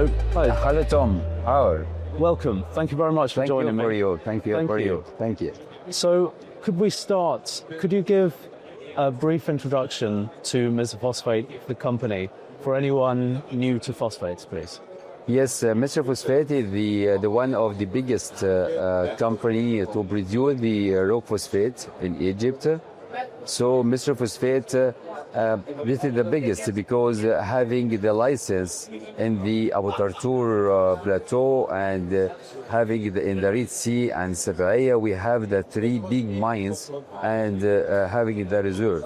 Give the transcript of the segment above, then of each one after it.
So, hi. Hello, Tom. How? Welcome. Thank you very much for joining me. Thank you. So, could you give a brief introduction to MISR Phosphate, the company, for anyone new to phosphates, please? Yes, MISR Phosphate is the one of the biggest company to produce the raw phosphate in Egypt. So MISR Phosphate, this is the biggest because having the license in the 𝗵𝗶𝗇𝗺 plateau and having in the Red Sea and 𝗧𝗵𝗿𝗂𝘂, we have the three big mines and having the reserve.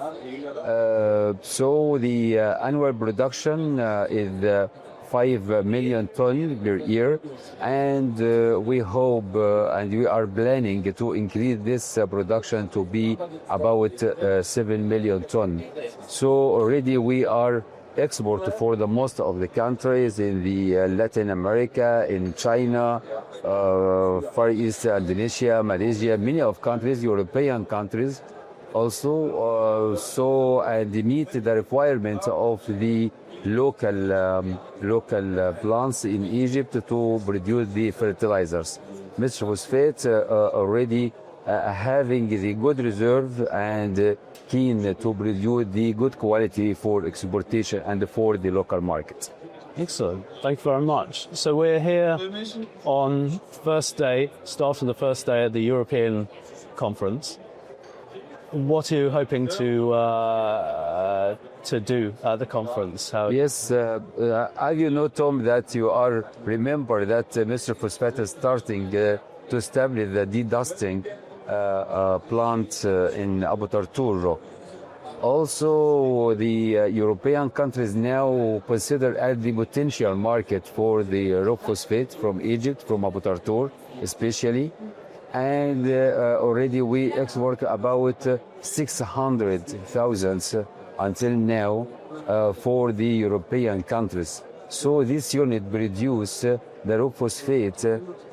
So the annual production is 5 million tons per year, and we hope and we are planning to increase this production to be about 7 million tons. So already we are export for the most of the countries in the Latin America, in China, Far East, Indonesia, Malaysia, many of countries, European countries also. And meet the requirements of the local plants in Egypt to produce the fertilizers. MISR Phosphate already having the good reserve and keen to produce the good quality for exportation and for the local market. Excellent. Thank you very much. So we're here on start of the first day of the European conference. What are you hoping to do at the conference? Yes, as you know, Tom, that you are remember that MISR Phosphate is starting to establish the dedusting plant in 𝗵𝗶𝗇𝗺. Also, the European countries now consider as the potential market for the raw phosphate from Egypt, from 𝗵𝗶𝗇𝗺 especially. And already we export about 600,000 until now for the European countries. So this unit produce the raw phosphate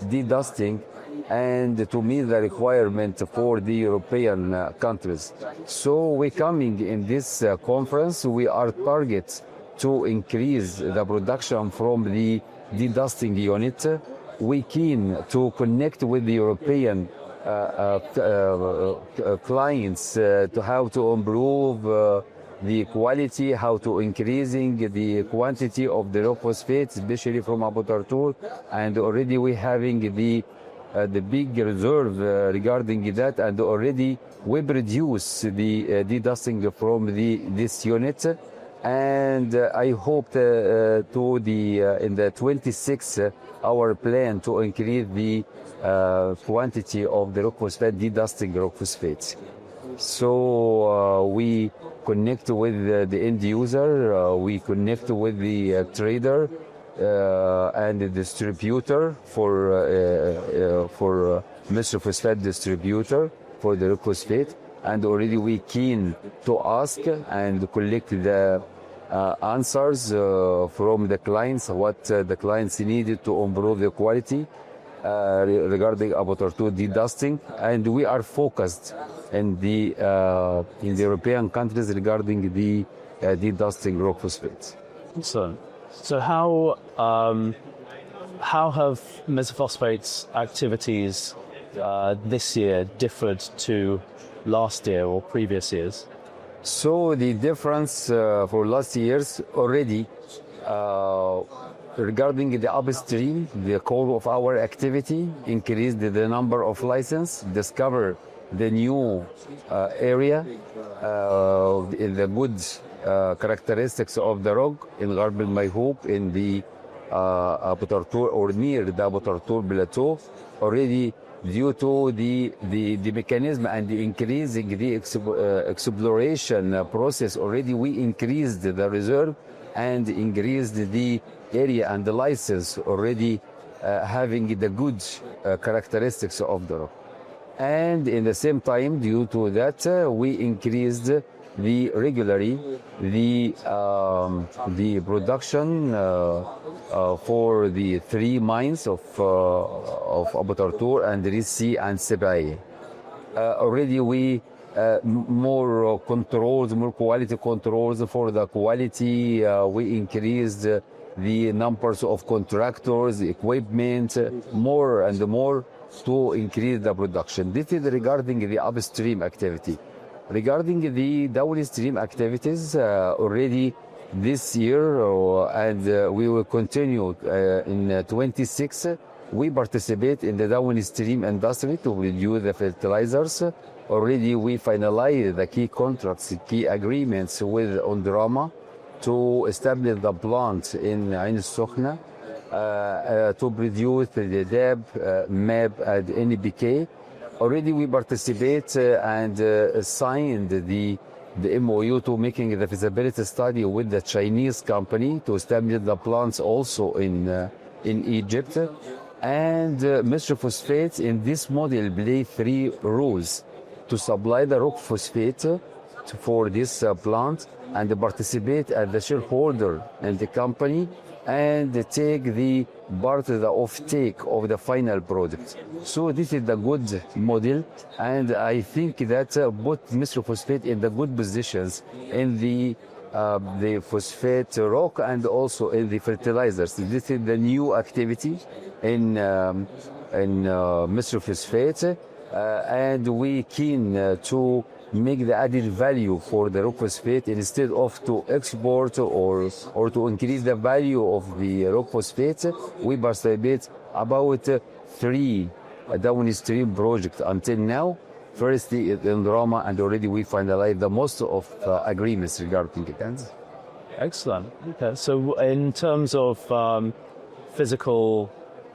dedusting and to meet the requirement for the European countries. So we coming in this conference, we are target to increase the production from the dedusting unit. We keen to connect with the European clients to how to improve the quality, how to increasing the quantity of the raw phosphate, especially from 𝗵𝗶𝗇𝗺, and already we having the big reserve regarding that, and already we produce the dedusting from this unit. And I hope in the 26th our plan to increase the quantity of the raw phosphate, dedusting raw phosphate. So we connect with the end user, we connect with the trader and the distributor for MISR Phosphate distributor for the raw phosphate, and already we keen to ask and collect the answers from the clients, what the clients needed to improve the quality regarding 𝗵𝗶𝗇𝗺 dedusting, and we are focused in the European countries regarding the dedusting raw phosphate. Excellent. So how have MISR Phosphate's activities this year differed to last year or previous years? So the difference for last years already regarding the upstream, the core of our activity increased the number of license, discover the new area in the good characteristics of the rock in 𝗪𝗵𝗂𝗪, in the 𝗵𝗶𝗇𝗺 or near the 𝗵𝗶𝗇𝗺 plateau, already due to the mechanism and the increasing the exploration process, already we increased the reserve and increased the area and the license, already having the good characteristics of the rock. And in the same time, due to that, we increased the production for the three mines of 𝗵𝗶𝗇𝗺 and Red Sea and 𝗧𝗵𝗿𝗂𝘂. Already we more controls, more quality controls for the quality. We increased the numbers of contractors, equipment, more and more to increase the production. This is regarding the upstream activity. Regarding the downstream activities, already this year, and we will continue in 26, we participate in the downstream industry to produce the fertilizers. Already we finalized the key contracts, key agreements with 𝗔𝗏𝗂𝗏 to establish the plant in Ain al-Sukhna to produce the 𝗙𝗵, MAB, and NPK. Already we participate and signed the MOU to making the feasibility study with the Chinese company to establish the plants also in Egypt. And Mr. Phosphate in this model play 3 roles: to supply the rock phosphate for this plant and participate as the shareholder in the company and take the part of the offtake of the final product. So this is the good model, and I think that put Mr. Phosphate in the good positions in the phosphate rock and also in the fertilizers. This is the new activity in Mr. Phosphate, and we keen to make the added value for the rock phosphate instead of to export or to increase the value of the rock phosphate. We participate about 3 downstream projects until now. Firstly, in 𝗔𝗏𝗂𝗏, and already we finalized the most of agreements regarding it. Excellent. Okay, so in terms of physical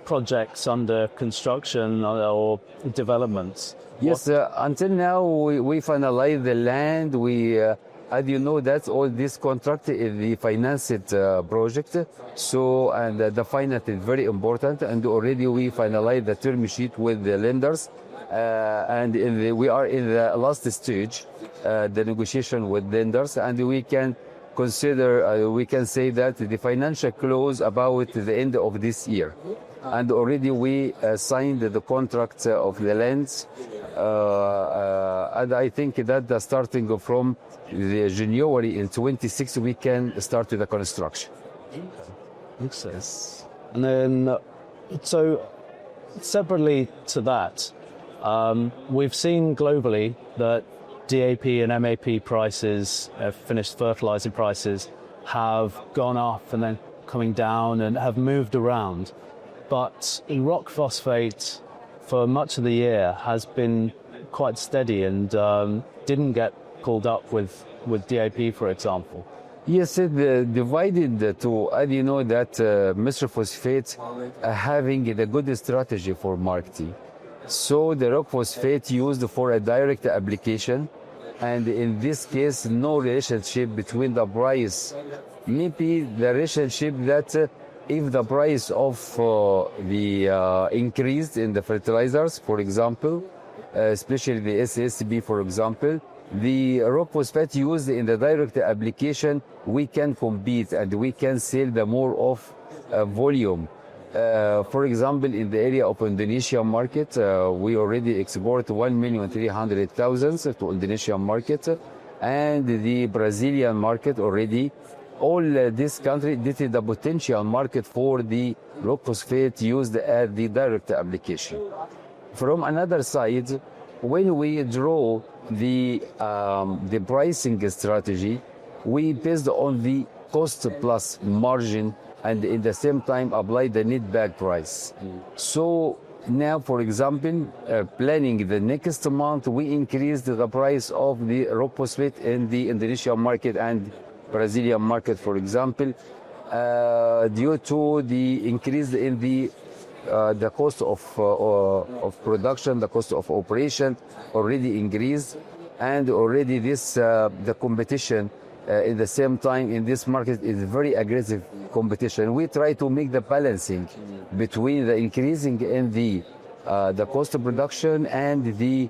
projects under construction or developments? Yes, until now we finalize the land. We, as you know, that all this contract is the financed project. So, and the finance is very important. And already we finalized the term sheet with the lenders. And we are in the last stage, the negotiation with lenders, and we can consider, we can say that the financial close about the end of this year. And already we signed the contract of the lands, and I think that starting from the January in 26 we can start the construction. Makes sense. And then, so separately to that, we've seen globally that DAP and MAP prices, finished fertilizer prices, have gone up and then coming down and have moved around. But rock phosphate for much of the year has been quite steady and didn't get pulled up with DAP, for example. Yes, divided to, as you know, that Mr. Phosphate having a good strategy for marketing. So the rock phosphate used for a direct application, and in this case, no relationship between the price. Maybe the relationship that if the price of the increased in the fertilizers, for example, especially the SSB, for example, the rock phosphate used in the direct application, we can compete and we can sell the more of volume. For example, in the area of Indonesian market, we already export 1,300,000 to Indonesian market, and the Brazilian market already. All this country, this is the potential market for the rock phosphate used at the direct application. From another side, when we draw the pricing strategy, we based on the cost plus margin, and in the same time apply the net back price. So now, for example, planning the next month, we increased the price of the rock phosphate in the Indonesian market and Brazilian market, for example, due to the increase in the cost of production, the cost of operation already increased, and already this the competition in the same time in this market is very aggressive competition. We try to make the balancing between the increasing in the cost of production and the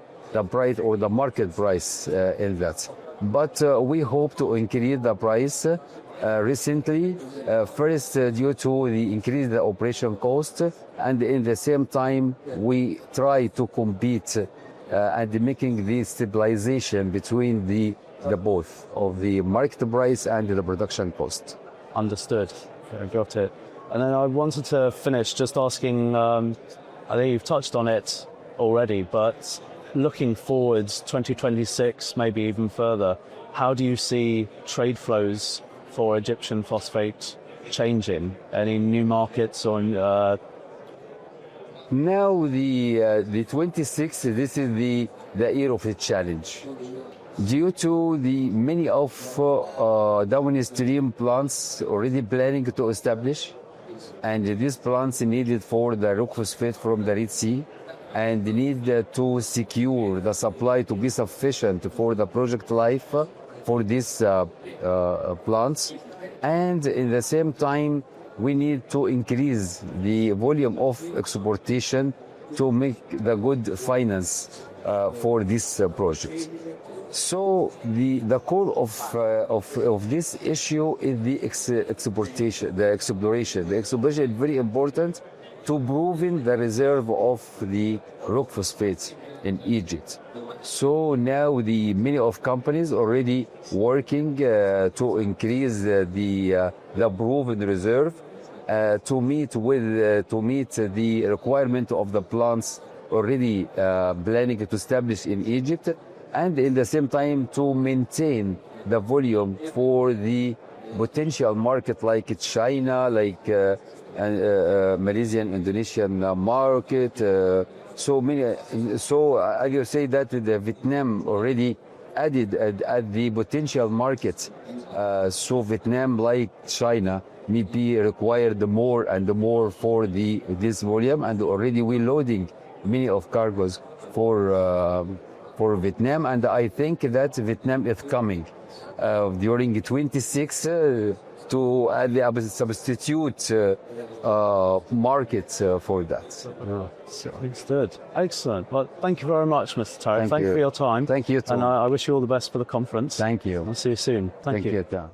price or the market price in that. But we hope to increase the price recently, first due to the increase the operation cost, and in the same time we try to compete and making the stabilization between the both of the market price and the production cost. Understood. Okay, got it. And then I wanted to finish just asking, I think you've touched on it already, but looking forwards 2026, maybe even further, how do you see trade flows for Egyptian phosphate changing? Any new markets or Now the 26th, this is the year of the challenge. Due to the many of downstream plants already planning to establish, and these plants needed for the rock phosphate from the Red Sea, and need to secure the supply to be sufficient for the project life for these plants, and in the same time we need to increase the volume of exportation to make the good finance for this project. So the core of this issue is the exportation, the exploration. The exploration is very important to proving the reserve of the rock phosphates in Egypt. So now the many of companies already working to increase the proven reserve to meet the requirement of the plants already planning to establish in Egypt, and in the same time to maintain the volume for the potential market like China, like Malaysian, Indonesian market. So I will say that the Vietnam already added at the potential market. So Vietnam, like China, may be required more and more for this volume, and already we're loading many of cargoes for Vietnam, and I think that Vietnam is coming during 26 to add the substitute market for that. Understood. Excellent. Well, thank you very much, Mr. Tarek. Thank you for your time. Thank you, Tom. And I wish you all the best for the conference. Thank you. I'll see you soon. Thank you. Tom.